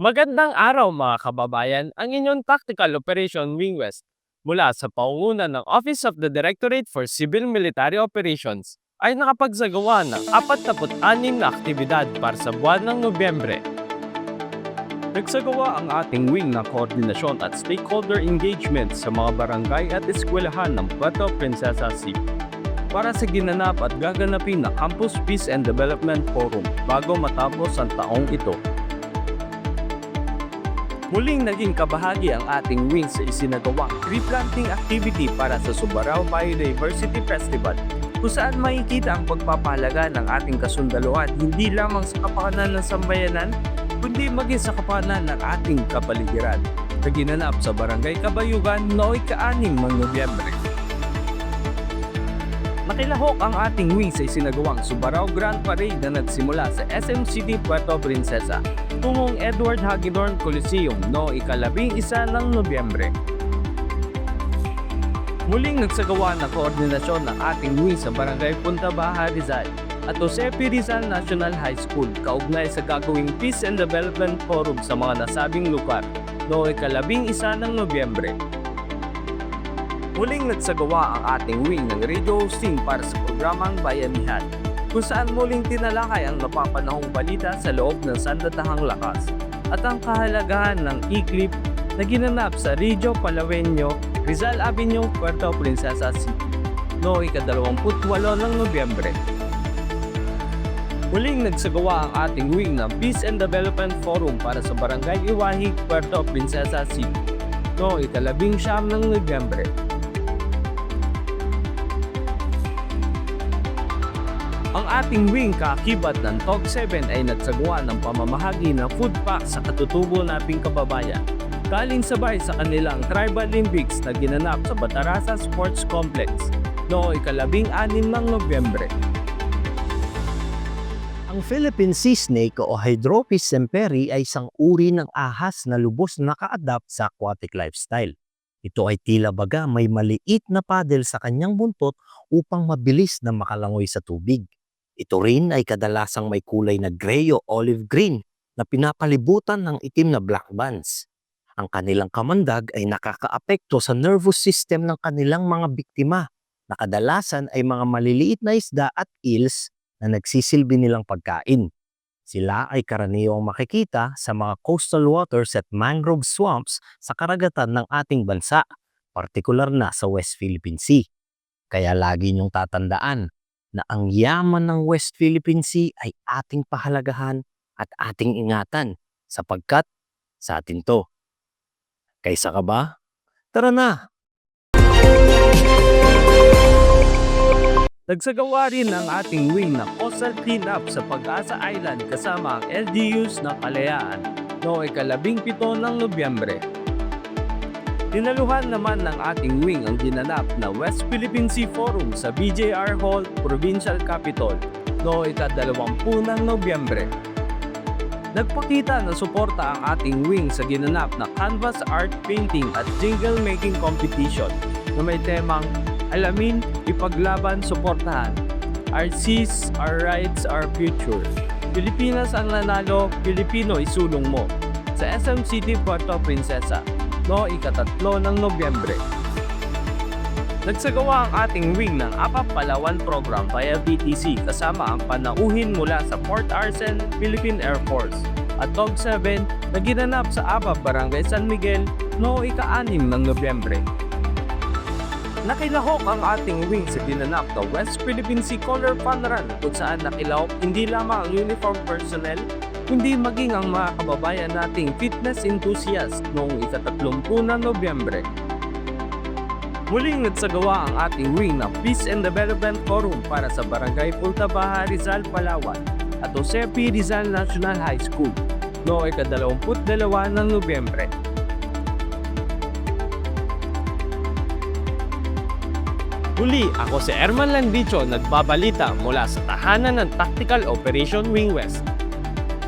Magandang araw mga kababayan, ang inyong Tactical Operation Wing West mula sa pangunguna ng Office of the Directorate for Civil Military Operations ay nakapagsagawa ng 46 na aktibidad para sa buwan ng Nobyembre. Nagsagawa ang ating wing ng koordinasyon at stakeholder engagement sa mga barangay at eskwelahan ng Puerto Princesa City para sa ginanap at gaganapin na Campus Peace and Development Forum bago matapos ang taong ito. Muling naging kabahagi ang ating wing sa isinagawang tree planting activity para sa Subarao Biodiversity Festival, kung saan makikita ang pagpapahalaga ng ating kasundaluhan hindi lamang sa kapakanan ng sambayanan, kundi maging sa kapakanan ng ating kapaligiran, na ginanap sa Barangay Kabayugan noong ika-6 ng Nobyembre. Nakilahok ang ating wing sa isinagawang Subarao Grand Parade na nagsimula sa SM City, Puerto Princesa, tungong Edward Hagedorn Coliseum noong ika-11 ng Nobyembre. Muling nagsagawa ng koordinasyon ng ating wing sa Barangay Punta Baja Rizal at Jose P. Rizal National High School kaugnay sa gagawing Peace and Development Forum sa mga nasabing lugar noong ika-11 ng Nobyembre. Muling nagsagawa ang ating wing ng radio hosting para sa programang Bayanihan, kung saan muling tinalakay ang napapanahong balita sa loob ng sandatahang lakas at ang kahalagahan ng e-clip na ginanap sa Regio Palawenyo, Rizal Avenue, Puerto Princesa City noong ika-28 ng Nobyembre. Muling nagsagawa ang ating wing ng Peace and Development Forum para sa Barangay Iwahig, Puerto Princesa City noong ika-19 ng Nobyembre. Ang ating wing kaakibat ng TOG 7 ay nagsagawa ng pamamahagi ng food pack sa katutubo nating kababayan, galing sabay sa kanilang Tribal Olympics na ginanap sa Batarasa Sports Complex noong ika-16 ng Nobyembre. Ang Philippine Sea Snake o Hydrophis semperi ay isang uri ng ahas na lubos na naka-adapt sa aquatic lifestyle. Ito ay tila baga may maliit na paddle sa kanyang buntot upang mabilis na makalangoy sa tubig. Ito rin ay kadalasang may kulay na gray o olive green na pinapalibutan ng itim na black bands. Ang kanilang kamandag ay nakakaapekto sa nervous system ng kanilang mga biktima na kadalasan ay mga maliliit na isda at eels na nagsisilbi nilang pagkain. Sila ay karaniwang makikita sa mga coastal waters at mangrove swamps sa karagatan ng ating bansa, partikular na sa West Philippine Sea. Kaya lagi niyong tatandaan na ang yaman ng West Philippine Sea ay ating pahalagahan at ating ingatan sapagkat sa atin to. Kaysa ka ba? Tara na! Nagsagawa rin ang ating wing ng coastal cleanup sa Pag-asa Island kasama ang LGUs ng Kalayaan noong ika-17 ng Nobyembre. Dinaluhan naman ng ating wing ang ginanap na West Philippine Sea Forum sa BJR Hall, Provincial Capitol noong ika-20 ng Nobyembre. Nagpakita na suporta ang ating wing sa ginanap na Canvas Art Painting at Jingle Making Competition na may temang Alamin, Ipaglaban, Suportahan. Our Seas, Our Rights, Our Future. Pilipinas ang nanalo, Pilipino isulong mo. Sa SM City, Puerto Princesa noong ika-3 ng Nobyembre. Nagsagawa ang ating wing ng APAP Palawan Program via BTC kasama ang panauhin mula sa Port Arsen, Philippine Air Force at TOG 7 na ginanap sa APAP Barangay San Miguel noong ika-6 ng Nobyembre. Nakilahok ang ating wing sa ginanap na West Philippine Sea Color Fun Run kung saan nakilahok hindi lamang ang uniform personnel kundi maging ang mga kababayan nating fitness enthusiast noong ika-30 ng Nobyembre. Muling nagsagawa ang ating wing ng Peace and Development Forum para sa Barangay Punta Baja Rizal, Palawan at Jose P. Rizal National High School noong ika-22 ng Nobyembre. Muli, ako si Erman Landicho nagbabalita mula sa tahanan ng Tactical Operation Wing West.